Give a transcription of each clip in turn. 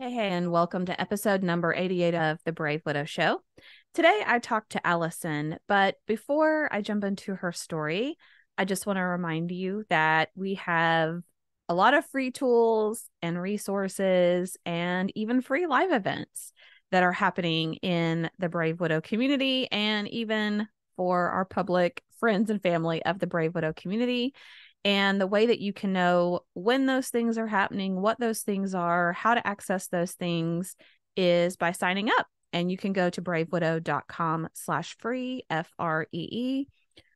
Hey, and welcome to episode number 88 of The Brave Widow Show. Today, I talked to Allison, but before I jump into her story, I just want to remind you that we have a lot of free tools and resources and even free live events that are happening in the Brave Widow community and even for our public friends and family of the Brave Widow community. And the way that you can know when those things are happening, what those things are, how to access those things is by signing up. And you can go to bravewidow.com/free, FREE.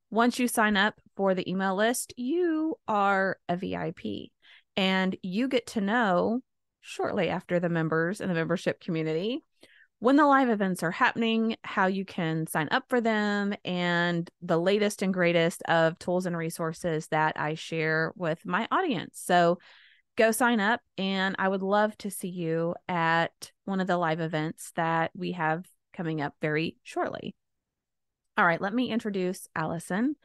Once you sign up for the email list, you are a VIP and you get to know shortly after the members in the membership community when the live events are happening, how you can sign up for them, and the latest and greatest of tools and resources that I share with my audience. So go sign up, and I would love to see you at one of the live events that we have coming up very shortly. All right, let me introduce Allison.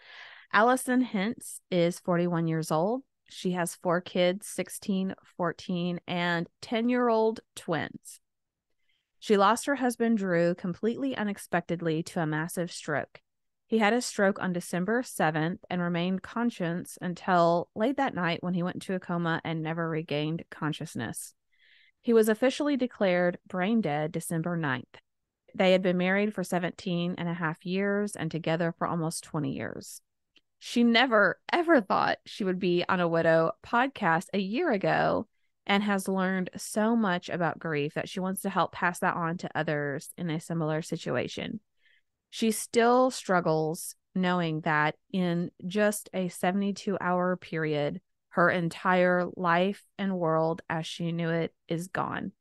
Allison Hintz is 41 years old. She has 4 kids, 16, 14, and 10-year-old twins. She lost her husband, Drew, completely unexpectedly to a massive stroke. He had a stroke on December 7th and remained conscious until late that night when he went into a coma and never regained consciousness. He was officially declared brain dead December 9th. They had been married for 17 and a half years and together for almost 20 years. She never, ever thought she would be on a Widow podcast a year ago, and has learned so much about grief that she wants to help pass that on to others in a similar situation. She still struggles knowing that in just a 72-hour period, her entire life and world as she knew it is gone.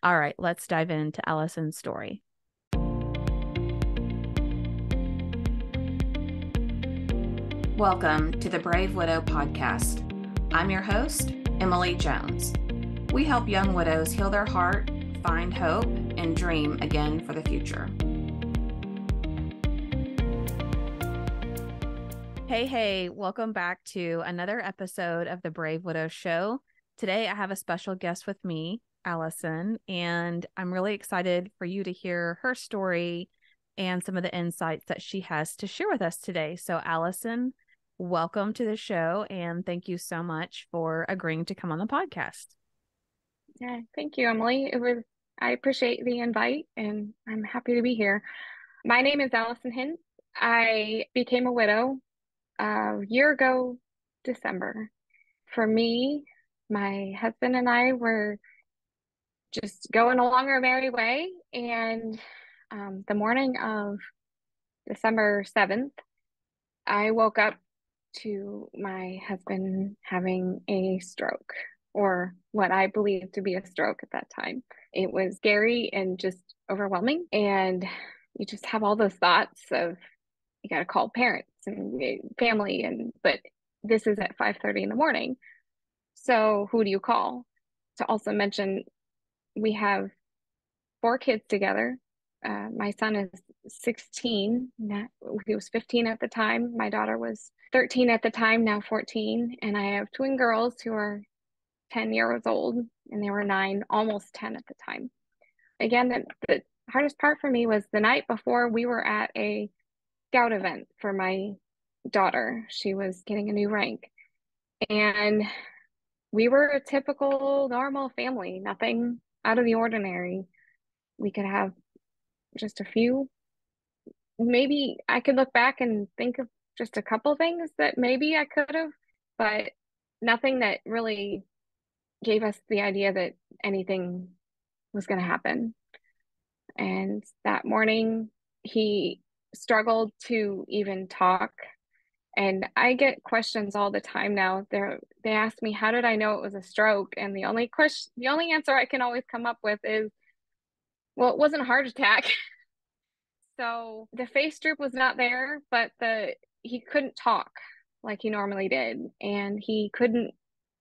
All right, let's dive into Allison's story. Welcome to the Brave Widow podcast. I'm your host, Emily Jones. We help young widows heal their heart, find hope, and dream again for the future. Hey, welcome back to another episode of the Brave Widow Show. Today, I have a special guest with me, Allison, and I'm really excited for you to hear her story and some of the insights that she has to share with us today. So, Allison, welcome to the show, and thank you so much for agreeing to come on the podcast. Yeah, thank you, Emily. I appreciate the invite and I'm happy to be here. My name is Allison Hintz. I became a widow a year ago, December. For me, my husband and I were just going along our merry way, and the morning of December 7th, I woke up to my husband having a stroke, or what I believed to be a stroke at that time. It was scary and just overwhelming. And you just have all those thoughts of you got to call parents and family, but this is at 5:30 in the morning. So who do you call? To also mention, we have 4 kids together. My son is 16. He was 15 at the time. My daughter was 13 at the time, now 14. And I have twin girls who are 10 years old, and they were 9, almost 10 at the time. Again, the hardest part for me was the night before we were at a scout event for my daughter. She was getting a new rank. And we were a typical, normal family, nothing out of the ordinary. We could have just a few. Maybe I could look back and think of just a couple things that maybe I could have, but nothing that really gave us the idea that anything was going to happen. And that morning, he struggled to even talk. And I get questions all the time now. They ask me, how did I know it was a stroke? And the only answer I can always come up with is, well, it wasn't a heart attack. So the face droop was not there, but he couldn't talk like he normally did, and he couldn't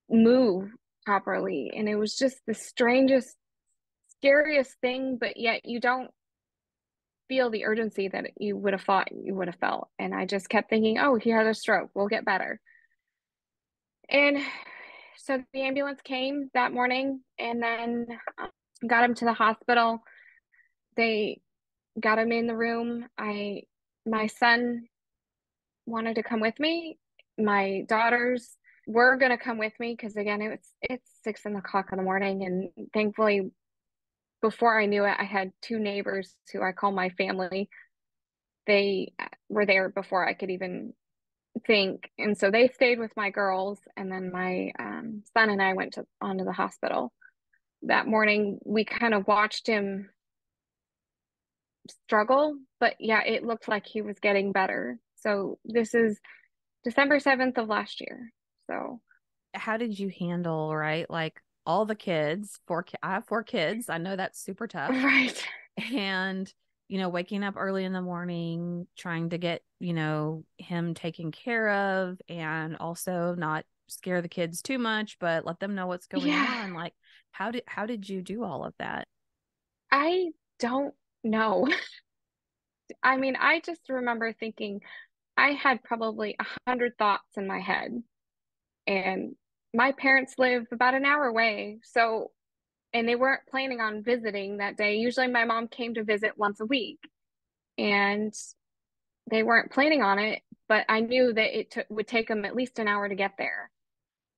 move properly. And it was just the strangest, scariest thing, but yet you don't feel the urgency that you would have thought you would have felt. And I just kept thinking, oh, he had a stroke, we'll get better. And so the ambulance came that morning, and then Got him to the hospital. They got him in the room. My son wanted to come with me. My daughters were going to come with me because again, it's 6 o'clock in the morning, and thankfully, before I knew it, I had two neighbors who I call my family. They were there before I could even think, and so they stayed with my girls, and then my son and I went onto the hospital that morning. We kind of watched him struggle, but yeah, it looked like he was getting better. So this is December 7th of last year. So, How did you handle, right? Like all the kids, I have 4 kids. I know that's super tough. right. And, waking up early in the morning, trying to get, him taken care of and also not scare the kids too much, but let them know what's going Yeah, on. Like, how did you do all of that? I don't know. I mean, I just remember thinking I had probably 100 thoughts in my head, and my parents live about an hour away. So, and they weren't planning on visiting that day. Usually my mom came to visit once a week, and they weren't planning on it, but I knew that would take them at least an hour to get there.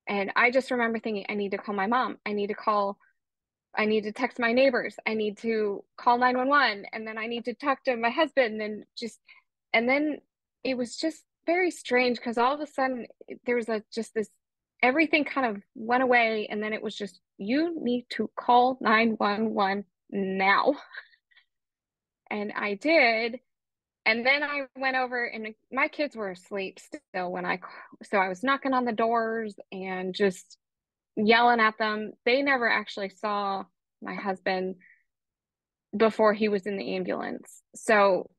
And I just remember thinking, I need to call my mom. I need to text my neighbors. I need to call 911. And then I need to talk to my husband and then it was just very strange because all of a sudden there was just this, everything kind of went away. And then it was just, you need to call 911 now. And I did. And then I went over and my kids were asleep still so I was knocking on the doors and just yelling at them. They never actually saw my husband before he was in the ambulance. So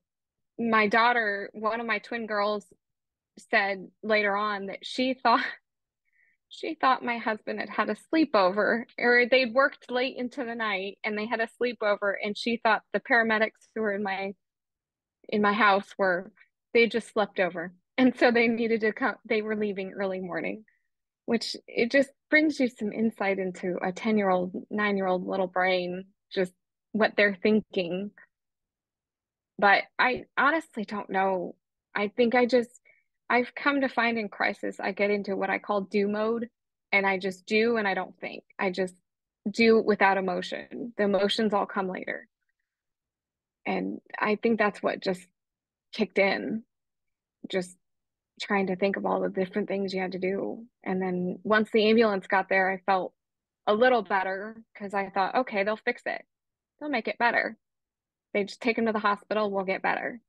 my daughter, one of my twin girls, said later on that she thought my husband had had a sleepover, or they'd worked late into the night and they had a sleepover, and she thought the paramedics who were in my house were they just slept over. And so they needed to come, they were leaving early morning, which it just brings you some insight into a 10-year-old, 9-year-old little brain, just what they're thinking. But I honestly don't know. I think I've come to find in crisis, I get into what I call do mode, and I just do and I don't think. I just do without emotion. The emotions all come later. And I think that's what just kicked in, just trying to think of all the different things you had to do. And then once the ambulance got there, I felt a little better because I thought, okay, they'll fix it. They'll make it better. They just take him to the hospital, we'll get better.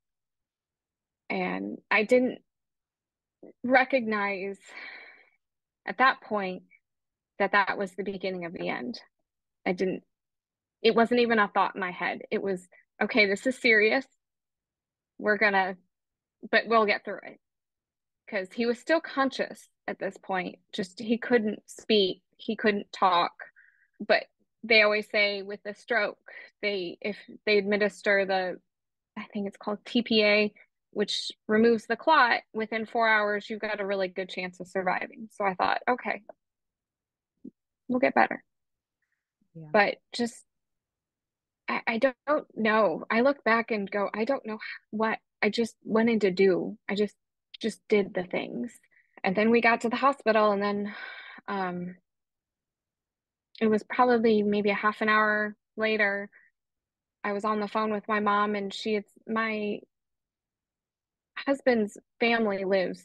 And I didn't recognize at that point that that was the beginning of the end. I didn't, it wasn't even a thought in my head. It was, okay, this is serious. We're gonna, but we'll get through it. Because he was still conscious at this point. Just he couldn't speak, he couldn't talk. But they always say with a stroke, if they administer I think it's called TPA, which removes the clot within 4 hours, you've got a really good chance of surviving. So I thought, okay, we'll get better. Yeah. But just I don't know. I look back and go, I don't know what I just went in to do. I just did the things. And then we got to the hospital, and then um it was probably maybe a half an hour later. I was on the phone with my mom, and my husband's family lives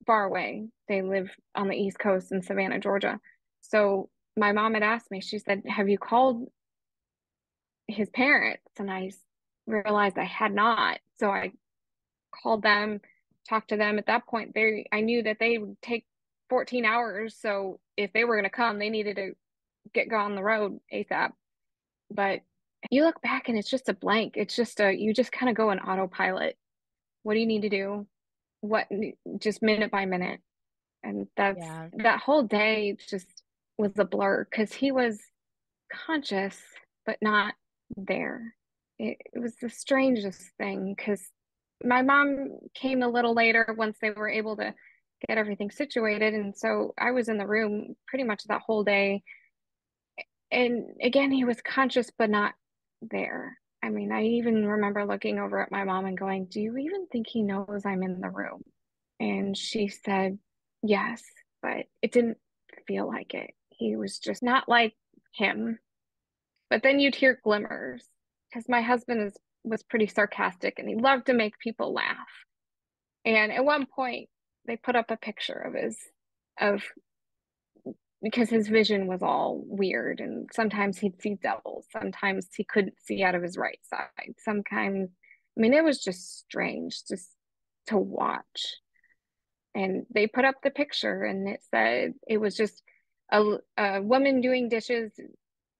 far away. They live on the East Coast in Savannah, Georgia. So my mom had asked me, she said, have you called his parents? And I realized I had not. So I called them, talked to them. At that point, I knew that they would take 14 hours. So if they were going to come, they needed to get on the road ASAP. But you look back and it's just a blank. It's just you just kind of go on autopilot. What do you need to do? What, just minute by minute. And Yeah. that whole day just was a blur because he was conscious, but not there. It was the strangest thing because my mom came a little later once they were able to get everything situated. And so I was in the room pretty much that whole day. And again, he was conscious but not there. I mean, I even remember looking over at my mom and going, "Do you even think he knows I'm in the room?" And she said, "Yes, but it didn't feel like it. He was just not like him." But then you'd hear glimmers because my husband was pretty sarcastic and he loved to make people laugh. And at one point, they put up a picture of because his vision was all weird, and sometimes he'd see double, sometimes he couldn't see out of his right side, sometimes, I mean, it was just strange just to watch. And they put up the picture and it said it was just a woman doing dishes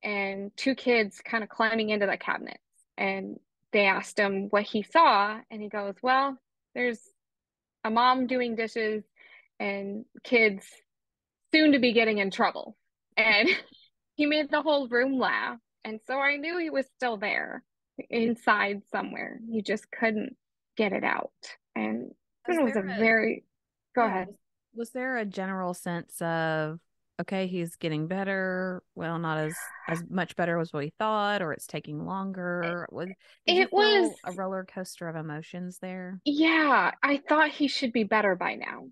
and two kids kind of climbing into the cabinets. And they asked him what he saw, and he goes, "Well, there's a mom doing dishes and kids soon to be getting in trouble." And he made the whole room laugh. And so I knew he was still there inside somewhere. He just couldn't get it out. And Was it was there a a very, go Yeah, ahead. was there a general sense of, okay, he's getting better, well, not as much better as we thought, or it's taking longer? Did you It was, feel a roller coaster of emotions there? yeah, I thought he should be better by now.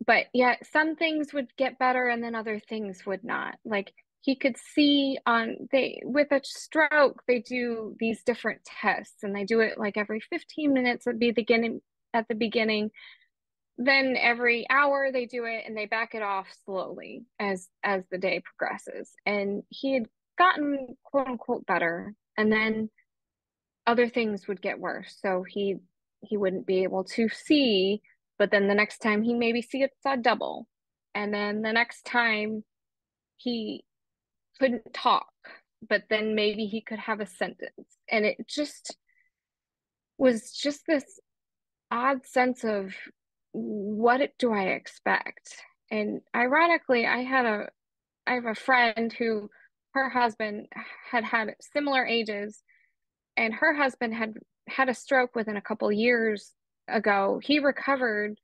But yet some things would get better and then other things would not. Like he could see on they with a stroke, they do these different tests and they do it like every 15 minutes at the beginning. Then every hour they do it and they back it off slowly as the day progresses. And he had gotten quote unquote better. And then other things would get worse. So he wouldn't be able to see, but then the next time he maybe saw double. And then the next time he couldn't talk, but then maybe he could have a sentence. And it just was just this odd sense of do I expect? And ironically, I have a friend who her husband had similar ages, and her husband had a stroke within a couple years ago. He recovered,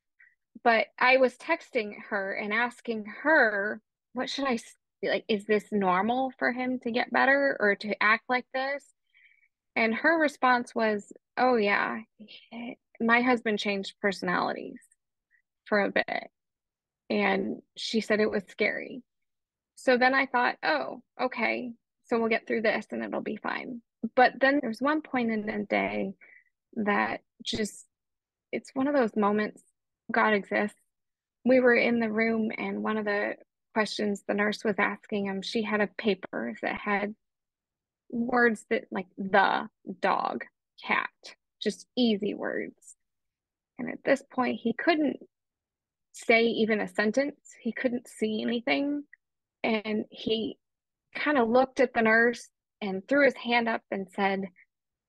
but I was texting her and asking her, what should I like? Is this normal for him to get better or to act like this? And her response was, "Oh, yeah, my husband changed personalities for a bit." And she said it was scary. So then I thought, oh, okay, so we'll get through this and it'll be fine. But then there's one point in the day that just, it's one of those moments, God exists. We were in the room, and one of the questions the nurse was asking him, she had a paper that had words that like the, dog, cat, just easy words. And at this point, he couldn't say even a sentence, he couldn't see anything. And he kind of looked at the nurse and threw his hand up and said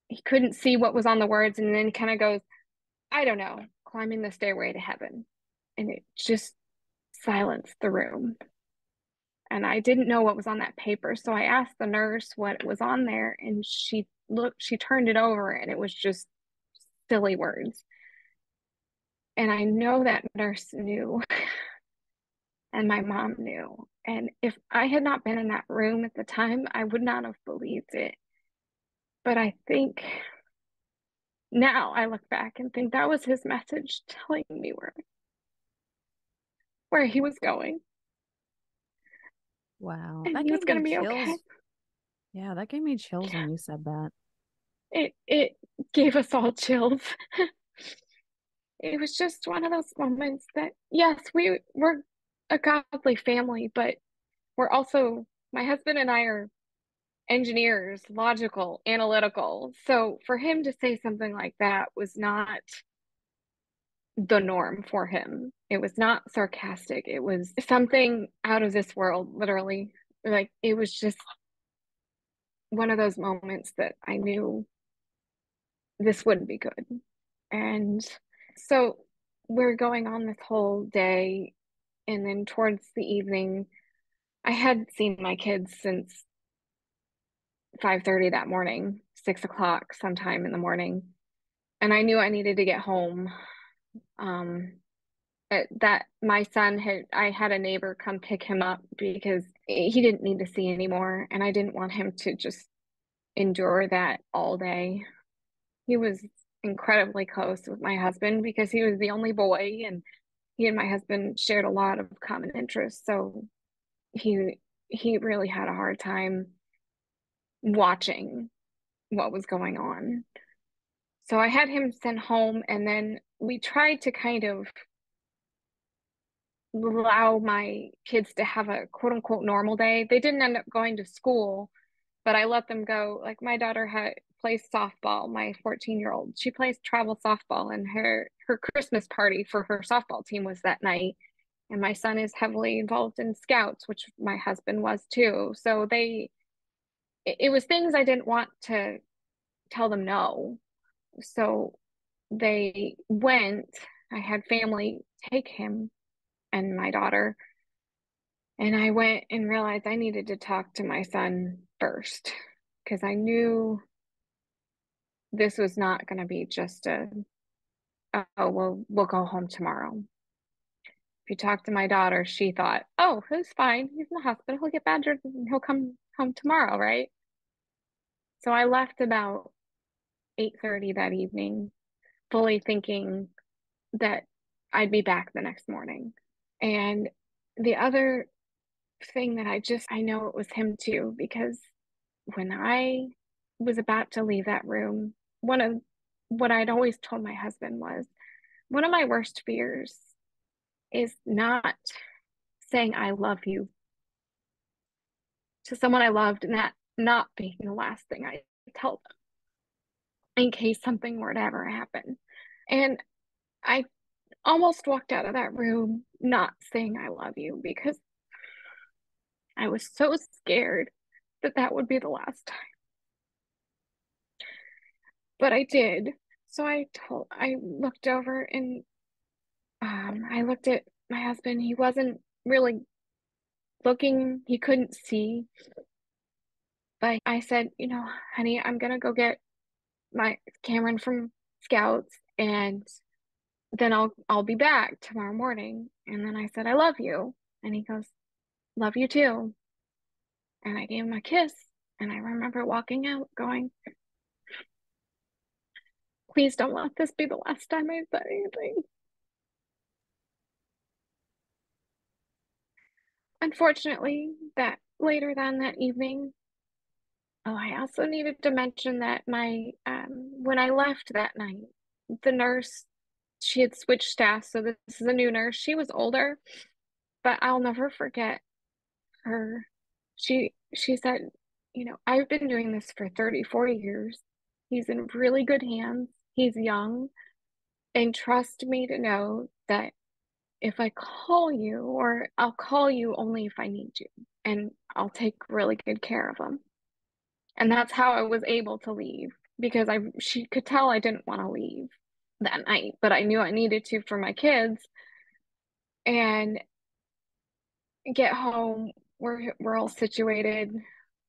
he couldn't see what was on the words, and then kind of goes, "I don't know, climbing the stairway to heaven." And it just silenced the room. And I didn't know what was on that paper. So I asked the nurse what was on there, and she turned it over, and it was just silly words. And I know that nurse knew, and my mom knew. And if I had not been in that room at the time, I would not have believed it. But I think now I look back and think that was his message telling me where he was going, Wow, and that he was gave going me to be okay. chills. Yeah, that gave me chills when you said that. It gave us all chills. It was just one of those moments that, yes, we're a godly family, but we're also, my husband and I are engineers, logical, analytical. So for him to say something like that was not the norm for him. It was not sarcastic. It was something out of this world, literally. Like it was just one of those moments that I knew this wouldn't be good. And so we're going on this whole day. And then towards the evening, I had seen my kids since 5:30 that morning, 6 o'clock sometime in the morning. And I knew I needed to get home. Um, that my son I had a neighbor come pick him up because he didn't need to see anymore, and I didn't want him to just endure that all day. He was incredibly close with my husband because he was the only boy, and he and my husband shared a lot of common interests. So he he really had a hard time watching what was going on. So I had him sent home, and then we tried to kind of allow my kids to have a quote unquote normal day. They didn't end up going to school, but I let them go. Like my daughter had plays softball, my 14-year-old. She plays travel softball, and her Christmas party for her softball team was that night. And my son is heavily involved in scouts, which my husband was too. So it was things I didn't want to tell them no. So they went. I had family take him and my daughter, and I went and realized I needed to talk to my son first because I knew this was not going to be just oh, well, we'll go home tomorrow. If you talk to my daughter, she thought, oh, he's fine. He's in the hospital. He'll get better and he'll come home tomorrow, right? So I left about 8:30 that evening, fully thinking that I'd be back the next morning. And the other thing that I know it was him too, because when I was about to leave that room, one of what I'd always told my husband was one of my worst fears is not saying I love you to someone I loved, and that not being the last thing I tell them in case something were to ever happen. And I almost walked out of that room not saying I love you because I was so scared that that would be the last time. But I did. So I looked over and I looked at my husband. He wasn't really looking, he couldn't see. But I said, honey, I'm gonna go get my Cameron from Scouts, and then I'll be back tomorrow morning. And then I said, I love you. And he goes, love you too. And I gave him a kiss. And I remember walking out going, please don't let this be the last time I said anything. Unfortunately, that later that evening, oh, I also needed to mention that my when I left that night, the nurse, she had switched staff, so this is a new nurse. She was older, but I'll never forget her. She said, I've been doing this for 30, 40 years. He's in really good hands. He's young, and trust me to know that if I call you, or I'll call you only if I need you, and I'll take really good care of him. And that's how I was able to leave because she could tell I didn't want to leave that night, but I knew I needed to for my kids and get home. We're all situated.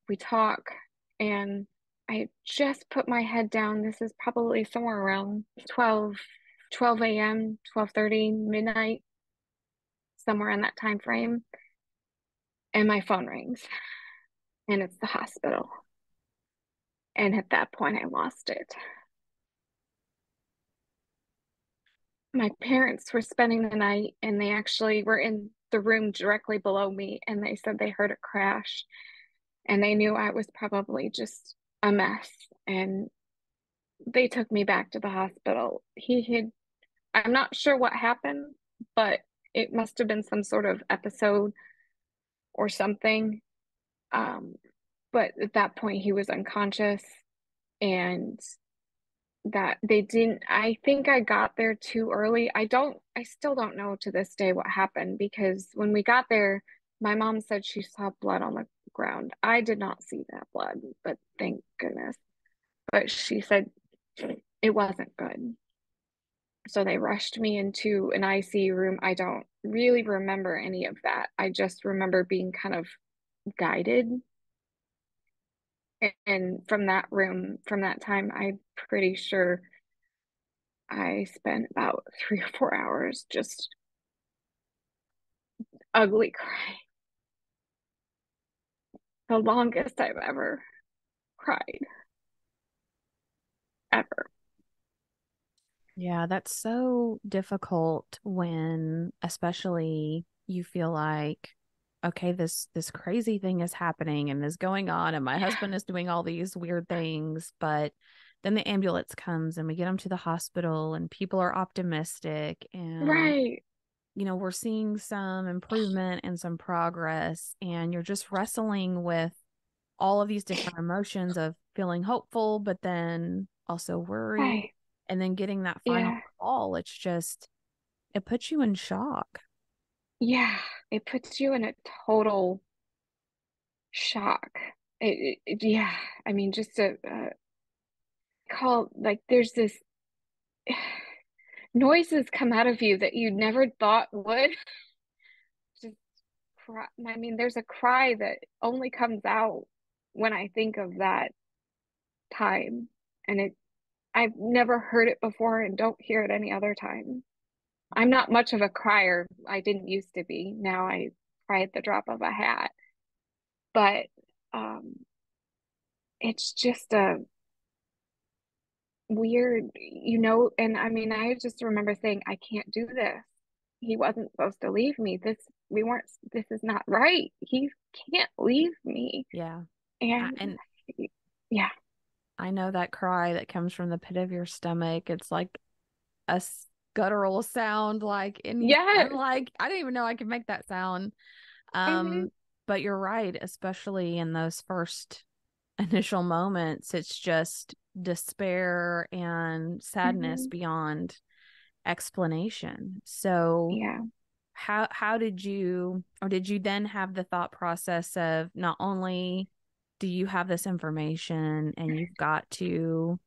We talk, and I just put my head down. This is probably somewhere around 12 a.m., 12:30, midnight, somewhere in that time frame. And my phone rings, and it's the hospital. And at that point, I lost it. My parents were spending the night, and they actually were in the room directly below me, and they said they heard a crash, and they knew I was probably just a mess. And they took me back to the hospital. I'm not sure what happened, but it must have been some sort of episode or something. Um, but at that point, he was unconscious, and that they didn't, I think I got there too early. I still don't know to this day what happened because when we got there, my mom said she saw blood on the ground. I did not see that blood, but thank goodness. But she said it wasn't good. So they rushed me into an ICU room. I don't really remember any of that. I just remember being kind of guided. And from that room, from that time, I'm pretty sure I spent about 3 or 4 hours just ugly cry. The longest I've ever cried, ever. Yeah, that's so difficult when especially you feel like, okay, this crazy thing is happening and is going on and my husband is doing all these weird things, but then the ambulance comes and we get him to the hospital and people are optimistic and Right. we're seeing some improvement and some progress, and you're just wrestling with all of these different emotions of feeling hopeful, but then also worried, Right. and then getting that final Yeah. call. It puts you in shock. Yeah. It puts you in a total shock. Yeah. I mean, just a call, like, there's this noises come out of you that you never thought would. Just cry. I mean, there's a cry that only comes out when I think of that time. And I've never heard it before and don't hear it any other time. I'm not much of a crier. I didn't used to be. Now I cry at the drop of a hat. But um, it's just a weird, and I mean, I just remember saying, I can't do this. He wasn't supposed to leave me. This is not right. He can't leave me. Yeah. And And yeah, I know that cry that comes from the pit of your stomach. It's like a guttural sound, like any, I'm yes. like, I didn't even know I could make that sound. Um, Hmm. but you're right, especially in those first initial moments, it's just despair and sadness Hmm. beyond explanation. So Yeah. how did you then have the thought process of not only do you have this information and you've got to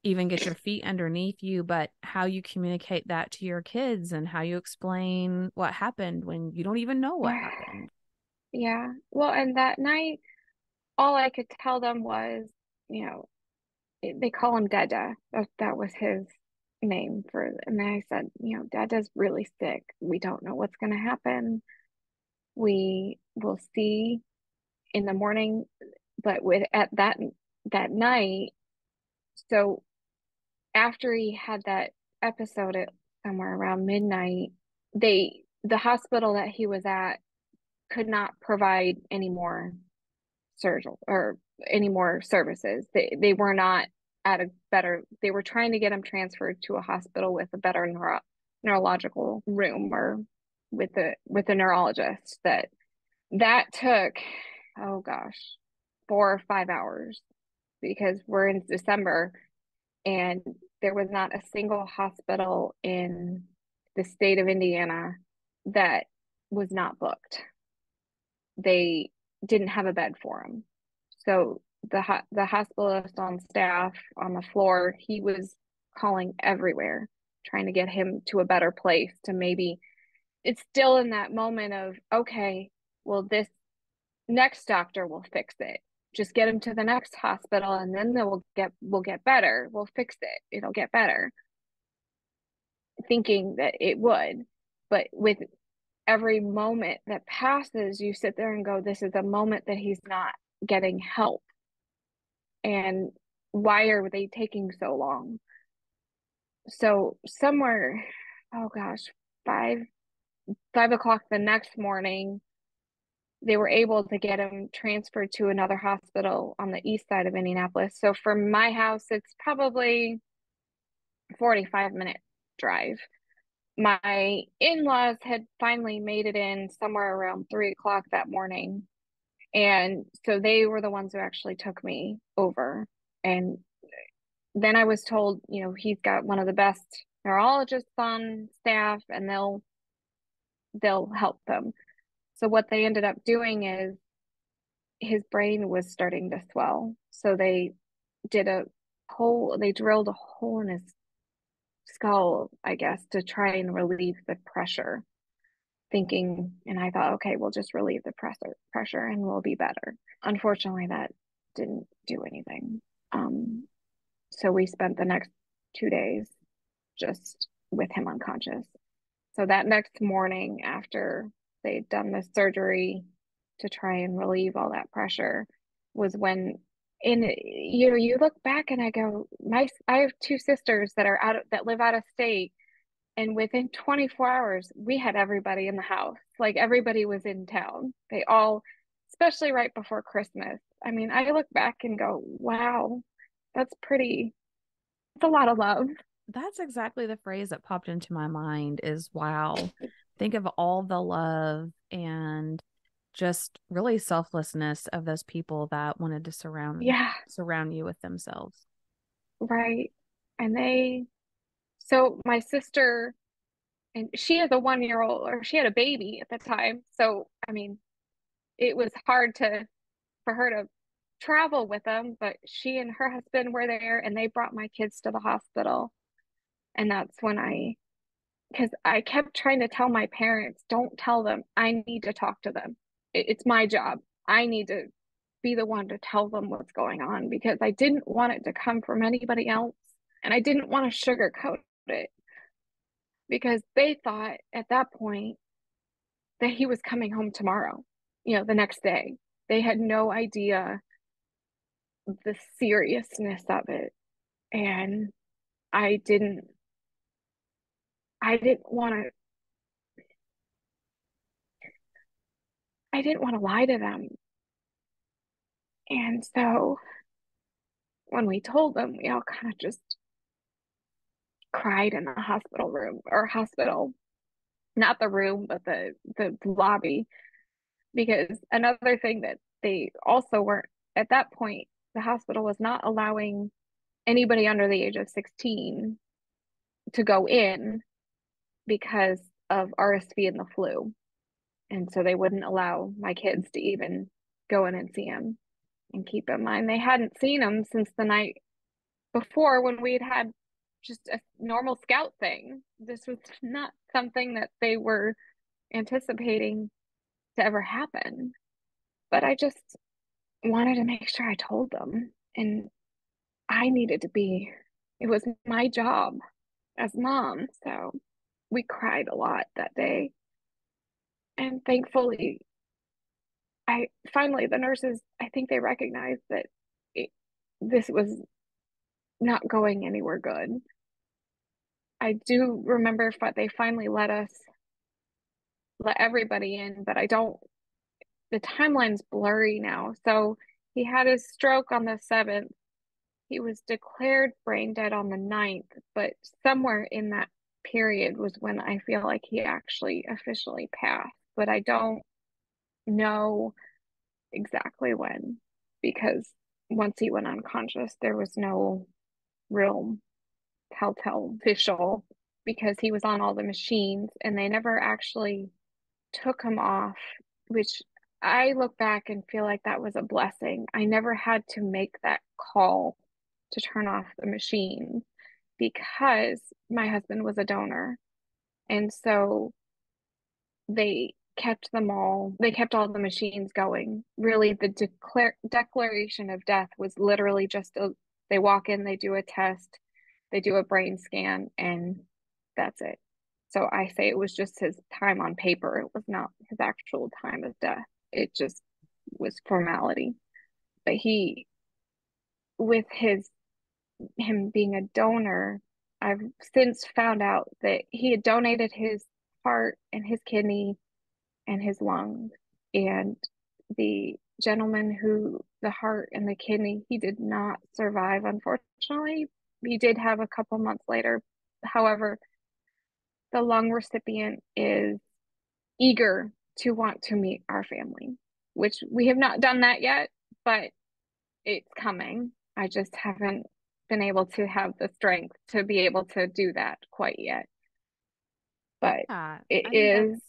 even get your feet underneath you, but how you communicate that to your kids and how you explain what happened when you don't even know what Yeah. happened. Yeah. Well, and that night, all I could tell them was, you know, they call him Dada. That was his name for, and I said, Dada's really sick. We don't know what's going to happen. We will see in the morning, but with at that night, so after he had that episode at somewhere around midnight, the hospital that he was at could not provide any more surgery or any more services. They were not at a better. They were trying to get him transferred to a hospital with a better neurological room or with a neurologist. That took, oh gosh, 4 or 5 hours because we're in December and there was not a single hospital in the state of Indiana that was not booked. They didn't have a bed for him. So the hospitalist on staff on the floor, he was calling everywhere, trying to get him to a better place to maybe it's still in that moment of, okay, well, this next doctor will fix it. Just get him to the next hospital and then we'll get better. We'll fix it. It'll get better. Thinking that it would. But with every moment that passes, you sit there and go, this is a moment that he's not getting help. And why are they taking so long? So somewhere, oh gosh, 5 o'clock the next morning, they were able to get him transferred to another hospital on the east side of Indianapolis. So from my house, it's probably 45-minute drive. My in-laws had finally made it in somewhere around 3 o'clock that morning. And so they were the ones who actually took me over. And then I was told, he's got one of the best neurologists on staff and they'll help them. So what they ended up doing is his brain was starting to swell. So did a they drilled a hole in his skull, I guess, to try and relieve the pressure, thinking, and I thought, okay, we'll just relieve the pressure and we'll be better. Unfortunately, that didn't do anything. So we spent the next 2 days just with him unconscious. So that next morning after they'd done the surgery to try and relieve all that pressure was when and you look back and I go, I have two sisters that live out of state, and within 24 hours we had everybody in the house. Like everybody was in town. They all, especially right before Christmas. I mean, I look back and go, wow, that's pretty, it's a lot of love. That's exactly the phrase that popped into my mind is wow. Think of all the love and just really selflessness of those people that wanted to Yeah, surround you with themselves. right. And so my sister, and she has a 1 year old, or she had a baby at the time. So, I mean, it was hard for her to travel with them, but she and her husband were there and they brought my kids to the hospital. And that's when because I kept trying to tell my parents, don't tell them. I need to talk to them. It's my job. I need to be the one to tell them what's going on because I didn't want it to come from anybody else. And I didn't want to sugarcoat it because they thought at that point that he was coming home tomorrow, the next day. They had no idea the seriousness of it. And I didn't I didn't want to I didn't want to lie to them. And so when we told them, we all kind of just cried in the hospital room or hospital, not the room, but the lobby. Because another thing that they also weren't at that point, the hospital was not allowing anybody under the age of 16 to go in because of RSV and the flu. And so they wouldn't allow my kids to even go in and see him. And keep in mind, they hadn't seen him since the night before when we'd had just a normal scout thing. This was not something that they were anticipating to ever happen. But I just wanted to make sure I told them. And I needed to be, it was my job as mom. So we cried a lot that day. And thankfully, the nurses, I think they recognized that it, this was not going anywhere good. I do remember they finally let everybody in, but the timeline's blurry now. So he had his stroke on the 7th. He was declared brain dead on the 9th, but somewhere in that period was when I feel like he actually officially passed. But I don't know exactly when because once he went unconscious, there was no real telltale official because he was on all the machines and they never actually took him off, which I look back and feel like that was a blessing. I never had to make that call to turn off the machine because my husband was a donor. And so they kept all the machines going. Really, the declaration of death was literally they walk in, they do a test, they do a brain scan, and that's it. So I say it was just his time on paper. It was not his actual time of death. It just was formality. But with him being a donor, I've since found out that he had donated his heart and his kidney and his lungs. And the gentleman the heart and the kidney, he did not survive, unfortunately. He did have a couple months later. However, the lung recipient is eager to want to meet our family, which we have not done that yet, but it's coming. I just haven't been able to have the strength to be able to do that quite yet. But Yeah, it I think is, that's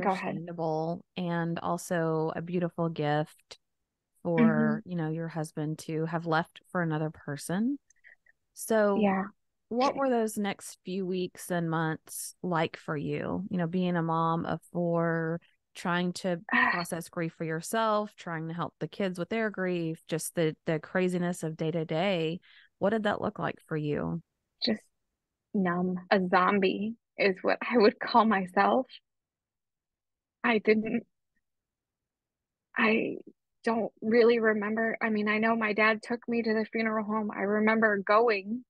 go ahead. understandable and also a beautiful gift Hmm. for, your husband to have left for another person. So, Yeah. what were those next few weeks and months like for you? Being a mom of four, trying to process grief for yourself, trying to help the kids with their grief, just the craziness of day to day. What did that look like for you? Just numb. A zombie is what I would call myself. I didn't, I don't really remember. I mean, I know my dad took me to the funeral home. I remember going.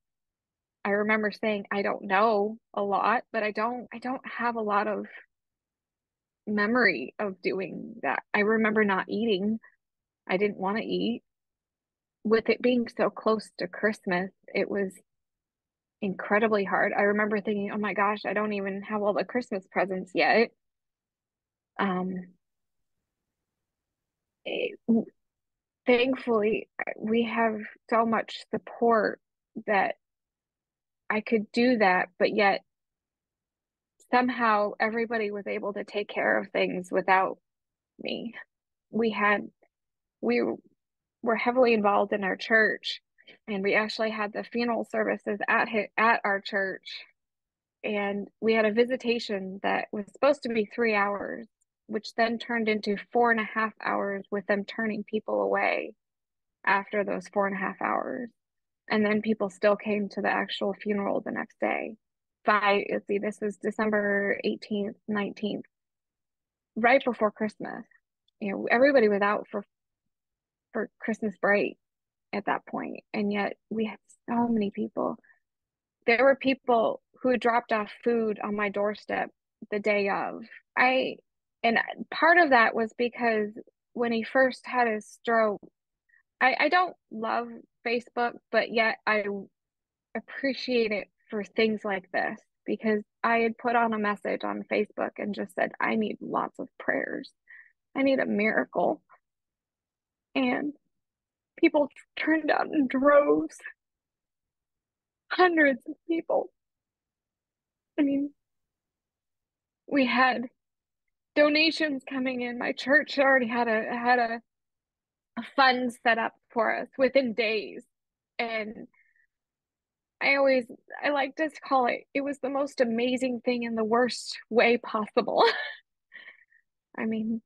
I remember saying I don't know a lot, but I don't have a lot of memory of doing that. I remember not eating. I didn't want to eat. With it being so close to Christmas, it was incredibly hard. I remember thinking, "Oh my gosh, I don't even have all the Christmas presents yet." Um, it, Thankfully, we have so much support that I could do that, but yet somehow everybody was able to take care of things without me. We had we were heavily involved in our church, and we actually had the funeral services at our church, and we had a visitation that was supposed to be 3 hours, which then turned into 4.5 hours with them turning people away after those 4.5 hours. And then people still came to the actual funeral the next day. Let's see, this was December 18th, 19th, right before Christmas. Everybody was out for Christmas break at that point, and yet we had so many people. There were people who dropped off food on my doorstep the day of. I and part of that was because when he first had his stroke, I don't love Facebook, but yet I appreciate it for things like this because I had put on a message on Facebook and just said, I need lots of prayers. I need a miracle. And people turned out in droves, hundreds of people. I mean, we had donations coming in. My church already had a fund set up for us within days. And I like to call it was the most amazing thing in the worst way possible. I mean,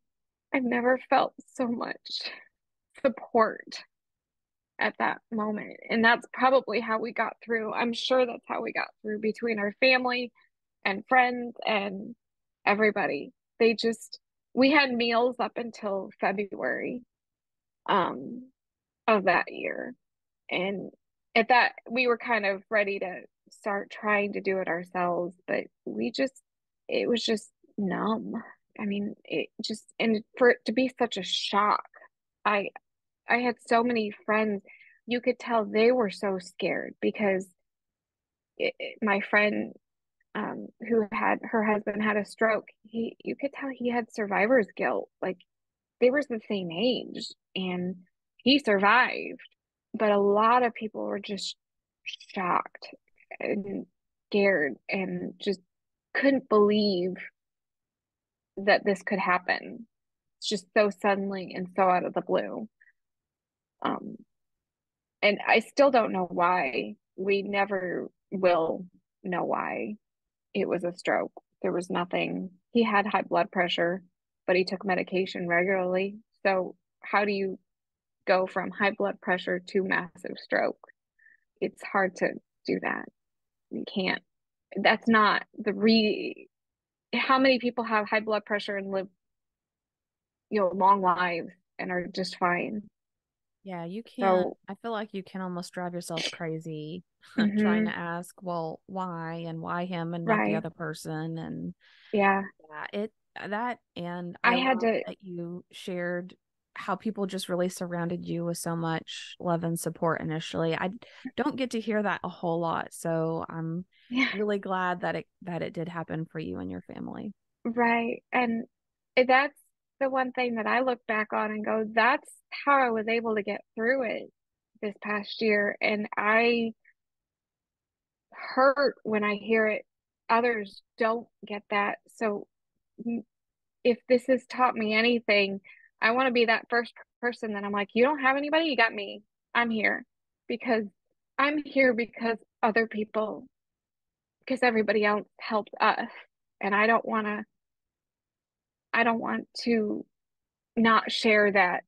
I've never felt so much support at that moment. And that's probably how we got through. I'm sure that's how we got through between our family and friends and everybody. We had meals up until February um of that year. And at that, we were kind of ready to start trying to do it ourselves, but it was just numb. I mean, and for it to be such a shock, I, I had so many friends, you could tell they were so scared because my friend, who had her husband had a stroke, you could tell he had survivor's guilt. Like they were the same age and he survived, but a lot of people were just shocked and scared and just couldn't believe that this could happen. It's just so suddenly and so out of the blue. Um, and I still don't know why. We never will know why it was a stroke. There was nothing. He had high blood pressure, but he took medication regularly. So, how do you go from high blood pressure to massive stroke? It's hard to do that. You can't. That's not the re. How many people have high blood pressure and live, long lives and are just fine? Yeah, you can't. So, I feel like you can almost drive yourself crazy trying hmm to ask, well, why and why him and not the right. other person. And Yeah. yeah, and I I had love to, that you shared how people just really surrounded you with so much love and support initially. I don't get to hear that a whole lot, so I'm yeah, really glad that it did happen for you and your family. right. And that's the one thing that I look back on and go, that's how I was able to get through it this past year. And I hurt when I hear it. Others don't get that. So if this has taught me anything, I want to be that first person that I'm like, you don't have anybody, you got me. I'm here because I'm here because other people, because everybody else helped us. And I don't want to not share that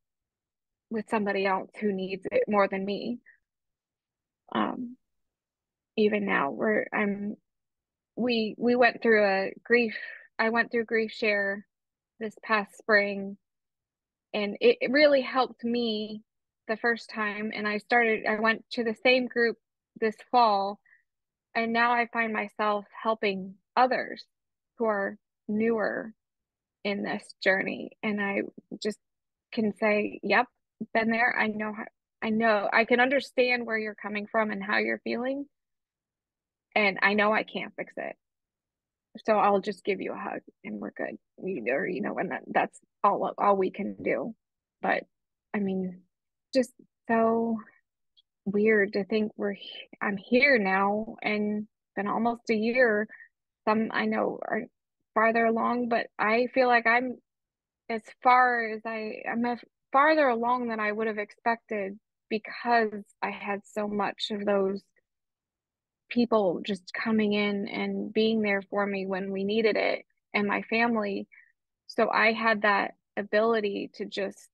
with somebody else who needs it more than me. Um, Even now, we went through a grief. I went through grief share this past spring, and it really helped me the first time. And I went to the same group this fall, and now I find myself helping others who are newer in this journey. And I just can say, yep, been there. I know I can understand where you're coming from and how you're feeling. And I know I can't fix it. So I'll just give you a hug and we're good. And that's all we can do. But I mean, just so weird to think I'm here now and been almost a year. Some I know are farther along, but I feel like as far as I'm farther along than I would have expected, because I had so much of those people just coming in and being there for me when we needed it, and my family. So I had that ability to just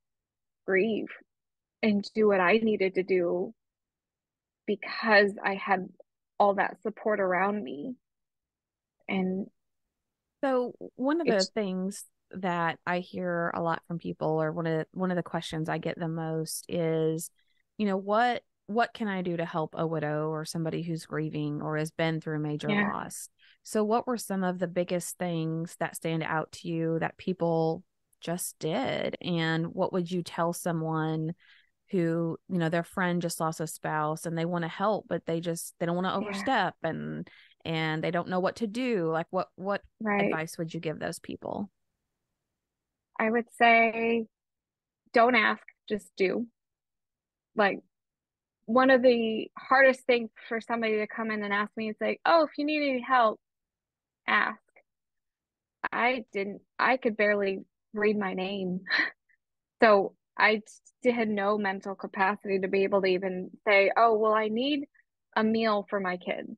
grieve and do what I needed to do because I had all that support around me. And So one of the it's, things that I hear a lot from people, or one of the questions I get the most is, what can I do to help a widow or somebody who's grieving or has been through a major yeah, loss? So what were some of the biggest things that stand out to you that people just did? And what would you tell someone who, their friend just lost a spouse and they want to help, but they don't want to yeah, overstep, and they don't know what to do? Like what right. advice would you give those people? I would say don't ask, just do. Like, one of the hardest things for somebody to come in and ask me is like, oh, if you need any help, ask. I could barely read my name. So had no mental capacity to be able to even say, oh, well, I need a meal for my kids.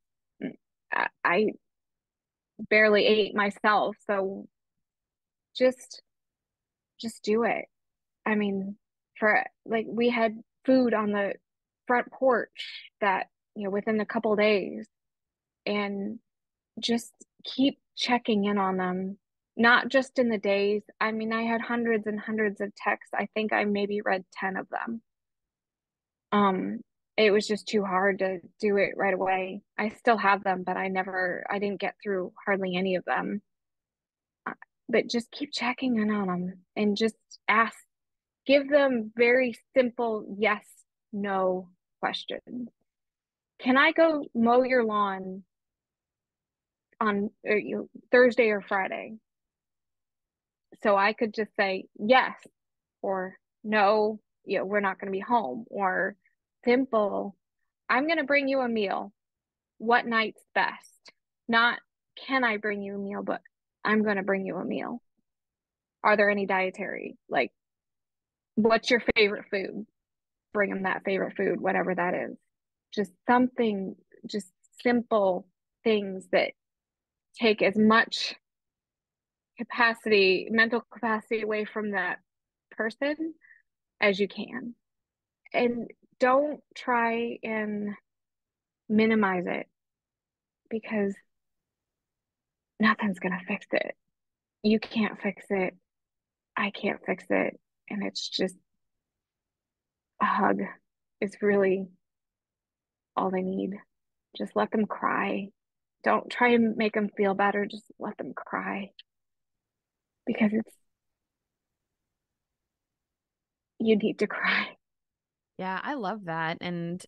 I barely ate myself. So just, just do it. I mean, for like, we had food on the front porch that, within a couple days, and just keep checking in on them, not just in the days. I mean, I had hundreds and hundreds of texts. I think I maybe read 10 of them. Um, it was just too hard to do it right away. I still have them, but I didn't get through hardly any of them. Uh, But just keep checking in on them and just ask, give them very simple yes, no questions. Can I go mow your lawn on Thursday or Friday? So I could just say yes or no, we're not going to be home, or simple, I'm going to bring you a meal. What night's best? Not, can I bring you a meal, but I'm going to bring you a meal. Are there any dietary? Like, what's your favorite food? Bring them that favorite food, whatever that is. Just something, just simple things that take as much mental capacity away from that person as you can. And don't try and minimize it, because nothing's going to fix it. You can't fix it. I can't fix it. And it's just a hug is really all they need. Just let them cry. Don't try and make them feel better. Just let them cry, because you need to cry. Yeah, I love that. And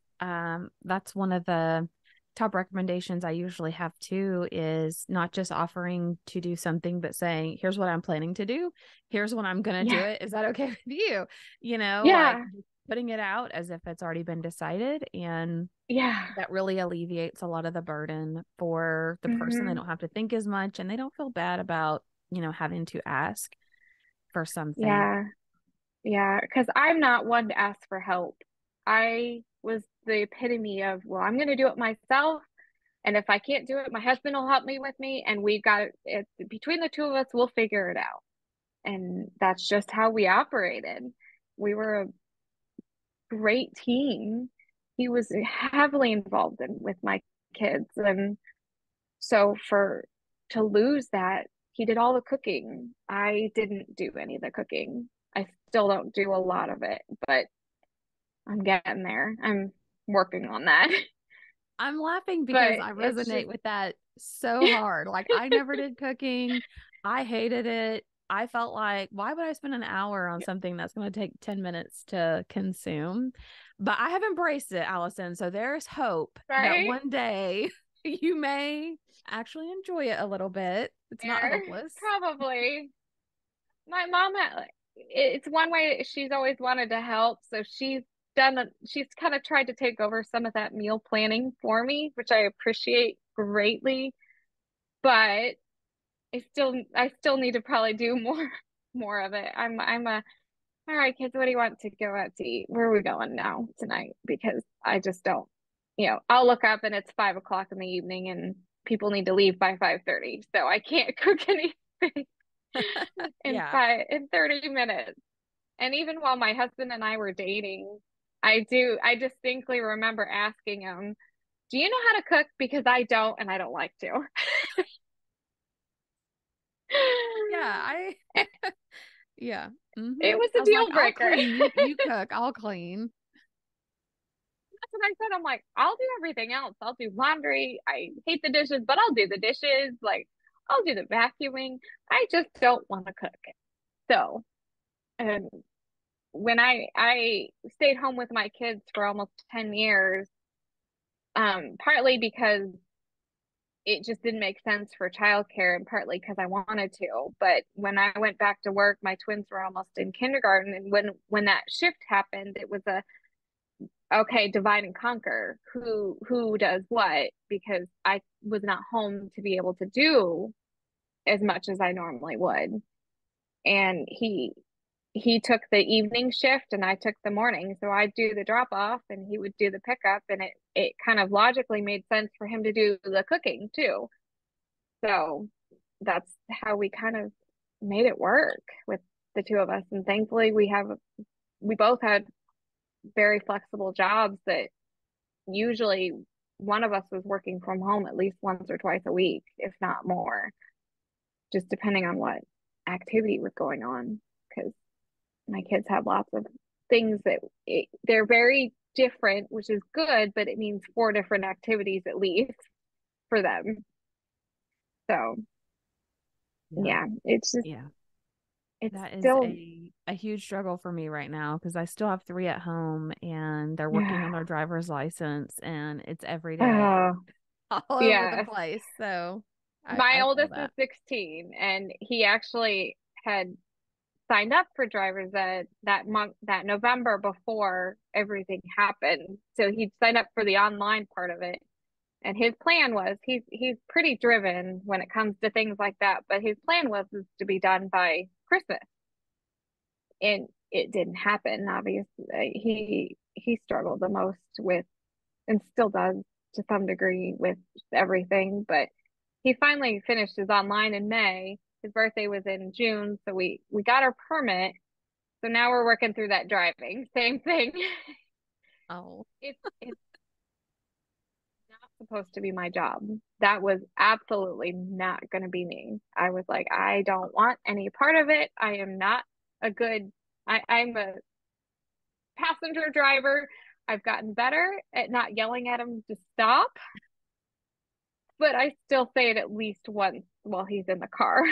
that's one of the top recommendations I usually have too, is not just offering to do something, but saying, here's what I'm planning to do. Here's when I'm going to do Yeah. it. Is that okay with you? Like Yeah. putting it out as if it's already been decided. And Yeah. that really alleviates a lot of the burden for the person. They Hmm. don't have to think as much, and they don't feel bad about, having to ask for something. Yeah. Yeah. Because I'm not one to ask for help. I was the epitome of, well, I'm going to do it myself. And if I can't do it, my husband will help me with me. And we've got it between the two of us, we'll figure it out. And that's just how we operated. We were a great team. He was heavily involved with my kids. And so to lose that, he did all the cooking. I didn't do any of the cooking. I still don't do a lot of it, but I'm getting there. I'm working on that. I'm laughing because But I it's resonate just with that so hard. Like, I never did cooking. I hated it. I felt like, why would I spend an hour on something that's going to take 10 minutes to consume? But I have embraced it, Allison. So there's hope that right one day you may actually enjoy it a little bit. It's not there. hopeless. Probably. My mom had, it's one way she's always wanted to help, so she's kind of tried to take over some of that meal planning for me, which I appreciate greatly, but I still need to probably do more of it. I'm a all right, kids, what do you want to go out to eat? Where are we going now tonight? Because I just don't, I'll look up and it's 5 o'clock in the evening and people need to leave by 5:30. So I can't cook anything Yeah. in 30 minutes. And even while my husband and I were dating, I distinctly remember asking him, do you know how to cook? Because I don't, and I don't like to. Yeah. Yeah. It was I a was like, deal I'll breaker. clean. You cook. I'll clean. That's what I said. I'm like, I'll do everything else. I'll do laundry. I hate the dishes, but I'll do the dishes. Like, I'll do the vacuuming. I just don't want to cook. So, and when I stayed home with my kids for almost 10 years, partly because it just didn't make sense for childcare and partly because I wanted to. But when I went back to work, my twins were almost in kindergarten, and when that shift happened, it was a okay, divide and conquer. Who does what? Because I was not home to be able to do as much as I normally would. And he took the evening shift and I took the morning. So I'd do the drop off and he would do the pickup, and it kind of logically made sense for him to do the cooking too. So that's how we kind of made it work with the two of us. And thankfully we both had very flexible jobs that usually one of us was working from home at least once or twice a week, if not more, just depending on what activity was going on. Because my kids have lots of things they're very different, which is good, but it means four different activities at least for them. So Yeah. yeah, Yeah. it's That is still, a huge struggle for me right now because I still have three at home and they're working on their driver's license and it's every day oh, all over the yes. place. So My I feel oldest is that. 16 and he actually had signed up for driver's ed that month, that November before everything happened. So he'd signed up for the online part of it. And his plan was he's pretty driven when it comes to things like that, but his plan was is to be done by Christmas. And it didn't happen, obviously. He struggled the most with, and still does to some degree, with everything, but he finally finished his online in May. His birthday was in June, so we got our permit. So now we're working through that driving. Same thing. Oh, It's not supposed to be my job. That was absolutely not going to be me. I was like, I don't want any part of it. I am not a good. I'm a passenger driver. I've gotten better at not yelling at him to stop, but I still say it at least once while he's in the car,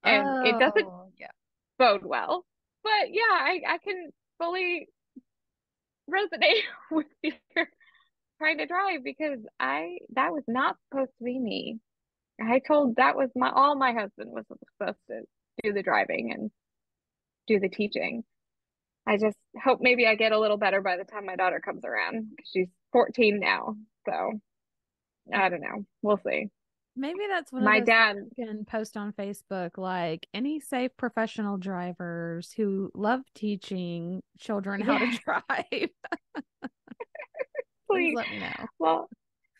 and it doesn't oh, yeah. bode well. But yeah, I can fully resonate with your trying to drive because I that was not supposed to be me. I told that was my husband was supposed to do the driving and do the teaching. I just hope maybe I get a little better by the time my daughter comes around. She's 14 now. So I don't know. We'll see. Maybe that's one of My those things dad, you can post on Facebook, like any safe professional drivers who love teaching children how to yeah, drive. Please please. let me know. Well,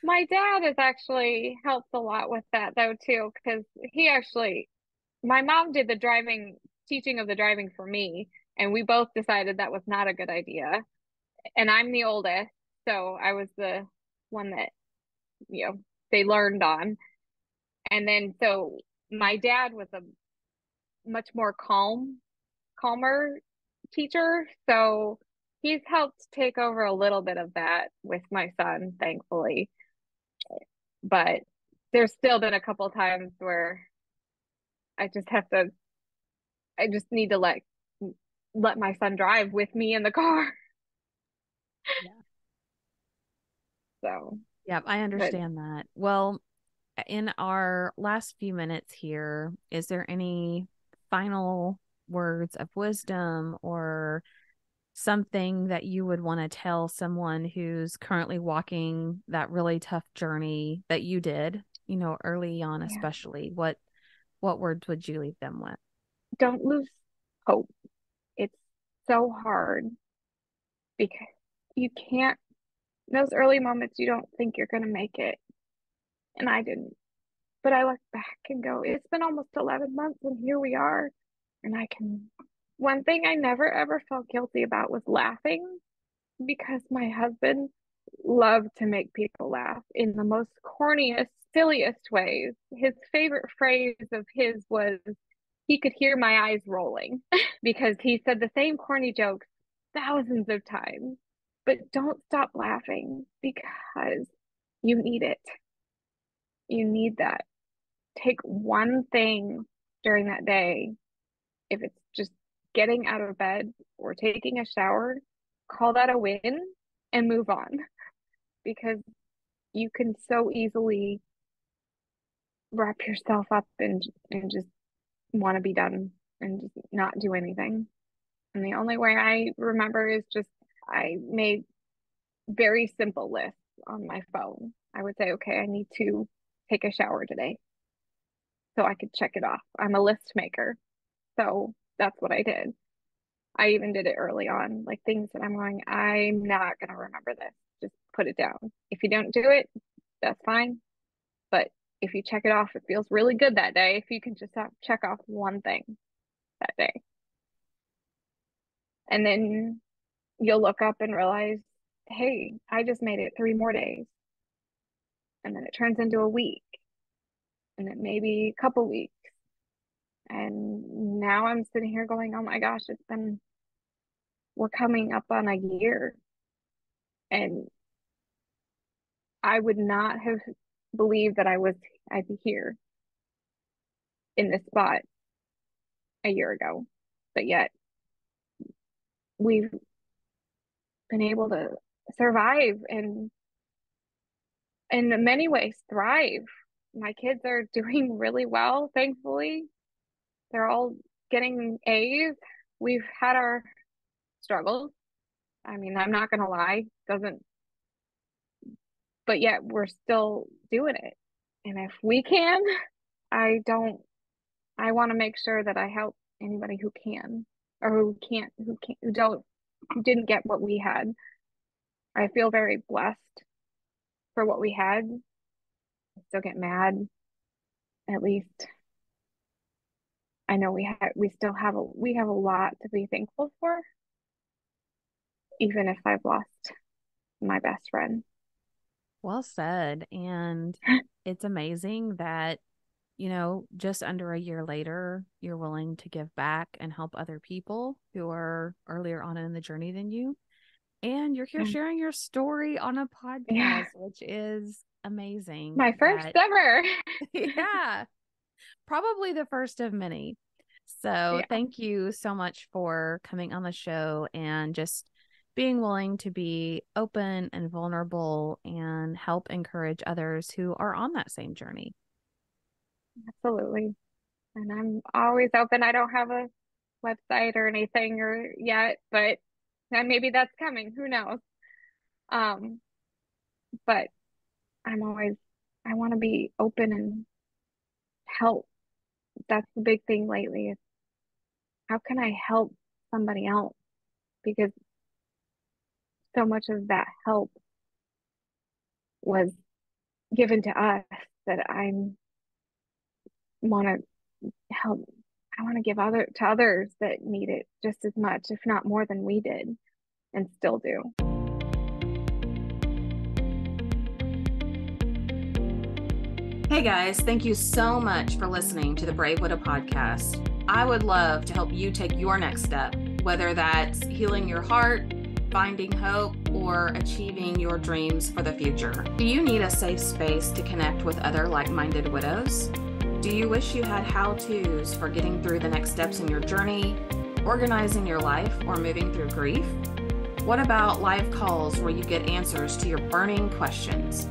my dad has actually helped a lot with that though too, because my mom did the teaching of the driving for me, and we both decided that was not a good idea. And I'm the oldest, so I was the one that, they learned on. And then so my dad was a much more calmer teacher. So he's helped take over a little bit of that with my son, thankfully. But there's still been a couple times where I just have to, I just need to let my son drive with me in the car. Yeah. So, Yeah, I but understand that. Well, in our last few minutes here, is there any final words of wisdom or something that you would want to tell someone who's currently walking that really tough journey that you did, early on yeah, especially? What words would you leave them with? don't lose hope. It's so hard because you can't, those early moments, you don't think you're going to make it. And I didn't. But I look back and go, it's been almost 11 months and here we are. And one thing I never ever felt guilty about was laughing because my husband loved to make people laugh in the most corniest, silliest ways. His favorite phrase of his was he could hear my eyes rolling because he said the same corny jokes thousands of times. But don't stop laughing because you need it. You need that. Take one thing during that day. If it's just getting out of bed or taking a shower, call that a win and move on because you can so easily wrap yourself up and just want to be done and just not do anything. And the only way I remember is just I made very simple lists on my phone. I would say, okay, I need to take a shower today so I could check it off. I'm a list maker. So that's what I did. I even did it early on, like things that I'm going, I'm not going to remember this. Just put it down. If you don't do it, that's fine. But if you check it off, it feels really good that day. If you can just check off one thing that day. And then you'll look up and realize, hey, I just made it 3 more days. And then it turns into a week and then maybe a couple weeks. And now I'm sitting here going, oh my gosh, we're coming up on a year. And I would not have believed that I'd be here in this spot a year ago. But yet we've been able to survive and in many ways thrive. My kids are doing really well, thankfully. They're all getting A's. We've had our struggles. I mean, I'm not gonna lie, doesn't, but yet we're still doing it. And if we can, I don't, I want to make sure that I help anybody who can or who didn't get what we had. I feel very blessed for what we had. I still get mad. At least I know we have a lot to be thankful for, even if I've lost my best friend. Well said. And it's amazing that, just under a year later, you're willing to give back and help other people who are earlier on in the journey than you. And you're here Yeah. sharing your story on a Yeah. podcast, which is amazing. My first ever. Yeah, probably the first of many. So Yeah, thank you so much for coming on the show and just being willing to be open and vulnerable and help encourage others who are on that same journey. absolutely. And I'm always open. I don't have a website or anything or yet, but maybe that's coming. Who knows? Um, but I'm always I want to be open and help. That's the big thing lately is how can I help somebody else? Because so much of that help was given to us that want to help. I want to give to others that need it just as much, if not more than we did and still do. Hey guys, thank you so much for listening to the Brave Widow podcast. I would love to help you take your next step, whether that's healing your heart, finding hope, or achieving your dreams for the future. Do you need a safe space to connect with other like-minded widows? Do you wish you had how-tos for getting through the next steps in your journey, organizing your life, or moving through grief? What about live calls where you get answers to your burning questions?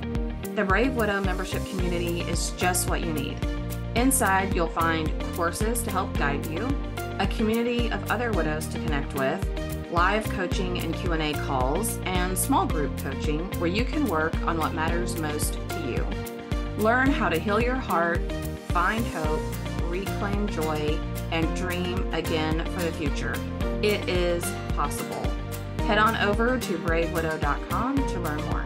The Brave Widow membership community is just what you need. Inside, you'll find courses to help guide you, a community of other widows to connect with, live coaching and Q&A calls, and small group coaching where you can work on what matters most to you. Learn how to heal your heart, find hope, reclaim joy, and dream again for the future. It is possible. Head on over to bravewidow.com to learn more.